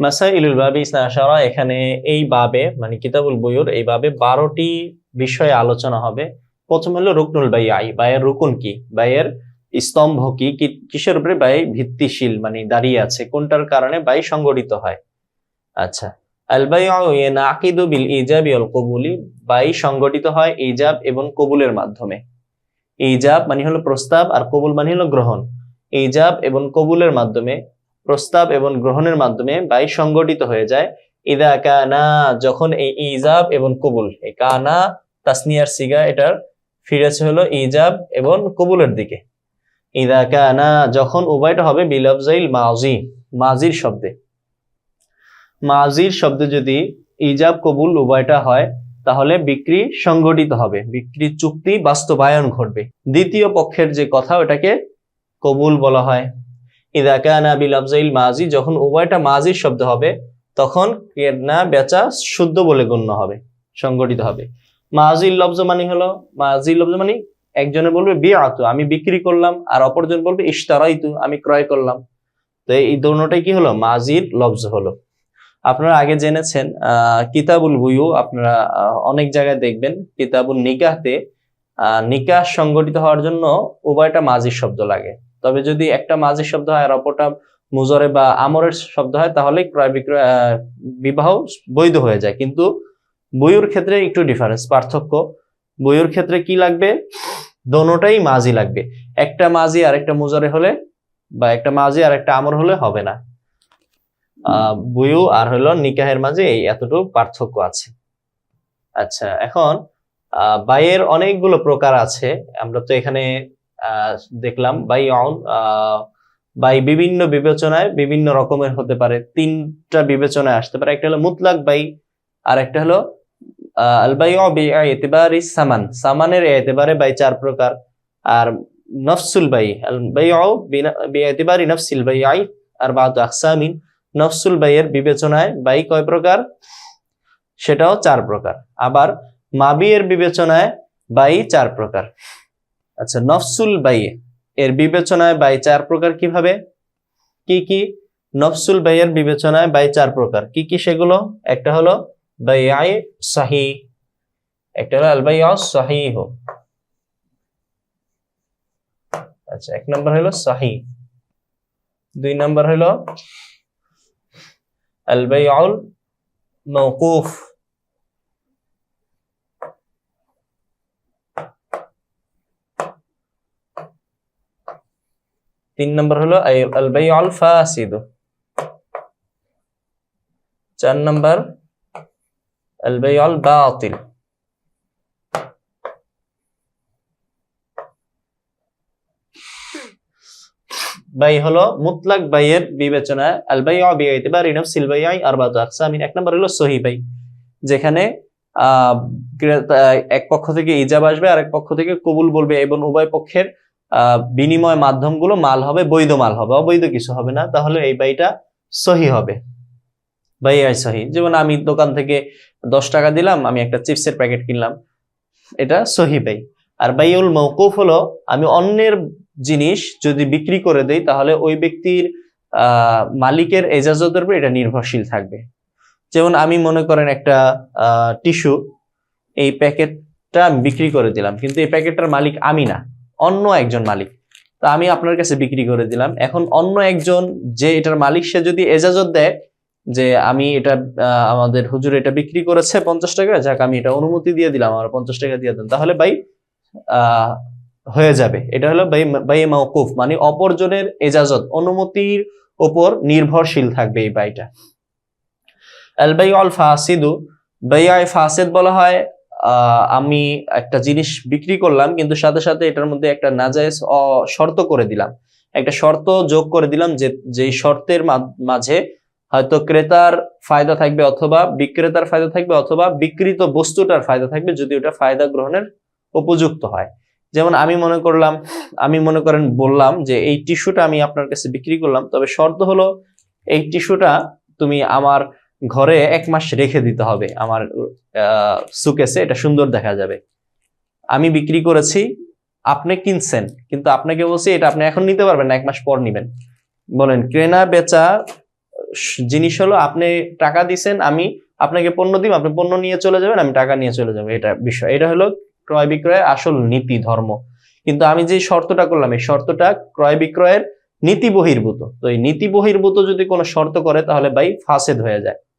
মাসাইলুল বাবে ইসনা আশারা, এখানে এই বাবে মানে কিতাবুল বুয়ুর এই বাবে 12টি বিষয়ে আলোচনা হবে। প্রথম হলো রুকনুল বাইআই, বাইয়ের রুকুন কি, বাইয়ের স্তম্ভ কি, কিসের উপরে বাই ভিত্তিশীল মানে দাঁড়িয়ে আছে, কোনটার কারণে বাই সংগঠিত হয়। আচ্ছা, আল বাইউ ইয়ানাকিদু বিল ইজাবি ওয়াল কবুলি, বাই সংগঠিত হয় ইজাব এবং কবুলের মাধ্যমে। ইজাব মানে হলো প্রস্তাব আর কবুল মানে হলো গ্রহণ। ইজাব এবং কবুলের মাধ্যমে, প্রস্তাব এবং গ্রহণের মাধ্যমে বাই সংগঠিত হয়ে যায়। ইদা কানা, যখন এই ইজাব এবং কবুল, এই কানা তাসনিয়ার সিগা, এটার ফিরেছে হলো ইজাব এবং কবুলের দিকে। ইদা কানা, যখন উভয়টা হবে বিলফজাইল মাজি, মাজির শব্দে। মাজির শব্দে যদি ইজাব কবুল উভয়টা হয় তাহলে বিক্রি সংগঠিত হবে, বিক্রির চুক্তি বাস্তবায়ন ঘটবে। দ্বিতীয় পক্ষের যে কথা ওটাকে কবুল বলা হয়। ইদা কানা বিলফজাইল মাজি, যখন উভয়টা মাজির শব্দ হবে তখন কেনা বেচা শুদ্ধ বলে গণ্য হবে, সংগঠিত হবে। মাজির লফজ মানে হলো, মাজির লফজ মানে একজনে বলবে বিআতু, আমি বিক্রি করলাম, আর অপরজন বলবে ইশতারাইতু, আমি ক্রয় করলাম। তো এই দুটোটাই কি হলো, মাজির লফজ হলো। আপনারা আগে জেনেছেন কিতাবুল বুয়ু, আপনারা অনেক জায়গায় দেখবেন কিতাবুল নিকাহতে নিকাহ সংগঠিত হওয়ার জন্য উভয়টা মাজির শব্দ লাগে। তবে যদি একটা মাজির শব্দ হয় আর অপরটা মুজরে বা আমরের শব্দ হয় তাহলে ক্রয় বিক্রয় বিবাহ বৈধ হয়ে যায়। কিন্তু বুয়ুর ক্ষেত্রে একটু ডিফারেন্স, পার্থক্য। বুয়ুর ক্ষেত্রে কি লাগবে, দোনোটাই মাজি লাগবে। একটা মাজি আর একটা মুজরে হলে বা একটা মাজি আর একটা আমর হলে হবে না। বুয়ু আর হলো নিকাহের মাঝে এই এতটুকু পার্থক্য আছে। আচ্ছা, এখন বাইয়ের অনেকগুলো প্রকার আছে। আমরা তো এখানে দেখলাম বাই বিভিন্ন বিবেচনায় বিভিন্ন রকমের হতে পারে। 3টা বিবেচনায় আসতে পারে। একটা হলো মুতলাক বাই, আর একটা হলো আল বাইউ বিইতিবারি সামান, সামানের এতেবারে বাই 4 প্রকার। আর নফসুল বাই, আল বাইউ বিইতিবারি নফসিল বাইই আরবাআতু আকসামিন, নফসুল বাইয়ের বিবেচনায় বাই কয় প্রকার, সেটাও 4 প্রকার। আবার মাবিয়ের বিবেচনায় বাই 4 প্রকার। আচ্ছা, নফসুল বাই এর বিবেচনায় বাই 4 প্রকার কিভাবে, কি কি? নফসুল বাইয়ের বিবেচনায় বাই 4 প্রকার কি কি সেগুলো? একটা হলো বাইআই সহিহ, একটা হলো আল বাইউ সহিহ। আচ্ছা, 1 নম্বর হলো সহিহ, 2 নম্বর হলো আল বাইউল মাওকুফ, 3 নম্বর হলো আল বাইউল ফাসিদ, 4 নম্বর আল বাইউল বাতিল। বাই হলো মুতলাক বাইয়ের বিবেচনায় আল বাইউ বিইতিবারি নফসিল বাইই আরবাআতু আকসামিন। 1 নম্বর হলো সহিহ বাই, যেখানে এক পক্ষ থেকে ইজাব আসবে আর এক পক্ষ থেকে কবুল বলবে এবং উভয় পক্ষের বিনিময় মাধ্যমগুলো মাল হবে, বৈধ মাল হবে, অবৈধ কিছু হবে না। তাহলে এই বাইটা সহিহ হবে, বাইআই সহিহ। যেমন আমি দোকান থেকে 10 টাকা দিলাম, আমি একটা চিপসের প্যাকেট কিনলাম, এটা সহিহ বাই। আর বাইউল মাওকুফ হলো আমি অন্যের জিনিস যদি বিক্রি করে দেই তাহলে ওই ব্যক্তির মালিকের এজাজতের উপর এটা নির্ভরশীল থাকবে। যেমন আমি মনে করেন একটা টিস্যু, এই প্যাকেটটা আমি বিক্রি করে দিলাম, কিন্তু এই প্যাকেটটার মালিক আমি না, অন্য একজন মালিক। তা আমি আপনার কাছে বিক্রি করে দিলাম। এখন অন্য একজন যে এটার মালিক, সে যদি এজাজত দেয় যে আমি এটা আমাদের হুজুর এটা বিক্রি করেছে 50 টাকা, যাক আমি এটা অনুমতি দিয়ে দিলাম, আমার 50 টাকা দিয়ে দেন, তাহলে বাই হয়ে যাবে। এটা হলো বাই মাওকুফ, মানে অপরজনের এজাজত, অনুমতির উপর নির্ভরশীল থাকবে এই বাইটা। আল বাইউল ফাসিদু, বাইআই ফাসিদ বলা হয় আমি একটা জিনিস বিক্রি করলাম কিন্তু সাথে সাথে এটার মধ্যে একটা নাজায়েজ শর্ত করে দিলাম, একটা শর্ত যোগ করে দিলাম, যেই শর্তের মাঝে হয়তো ক্রেতার ফায়দা থাকবে অথবা বিক্রেতার ফায়দা থাকবে অথবা বিক্রিত বস্তুটার ফায়দা থাকবে যদি ওটা ফায়দা গ্রহণের উপযুক্ত হয়। যেমন আমি মনে করেন বললাম যে এই টিস্যুটা আমি আপনার কাছে বিক্রি করলাম, তবে শর্ত হলো এই টিস্যুটা তুমি আমার ঘরে 1 মাস রেখে দিতে হবে, আমার সুকেসে, এটা সুন্দর দেখা যাবে। আমি বিক্রি করেছি, আপনি কিনছেন, কিন্তু আপনাকে বলছি এটা আপনি এখন নিতে পারবেন না, 1 মাস পর নিবেন। বলেন, কেনা বেচা জিনিস হলো আপনি টাকা দিছেন, আমি আপনাকে পণ্য দিব, আপনি পণ্য নিয়ে চলে যাবেন, আমি টাকা নিয়ে চলে যাবো, এটা বিষয়। এটা হলো ক্রয় বিক্রয়ের আসল নীতি ধর্ম। কিন্তু আমি যে শর্তটা করলাম, এই শর্তটা ক্রয় বিক্রয়ের নীতি বহির্ভূত। তো এই নীতি বহির্ভূত যদি কোনো শর্ত করে তাহলে ভাই ফাসেদ হয়ে যায়।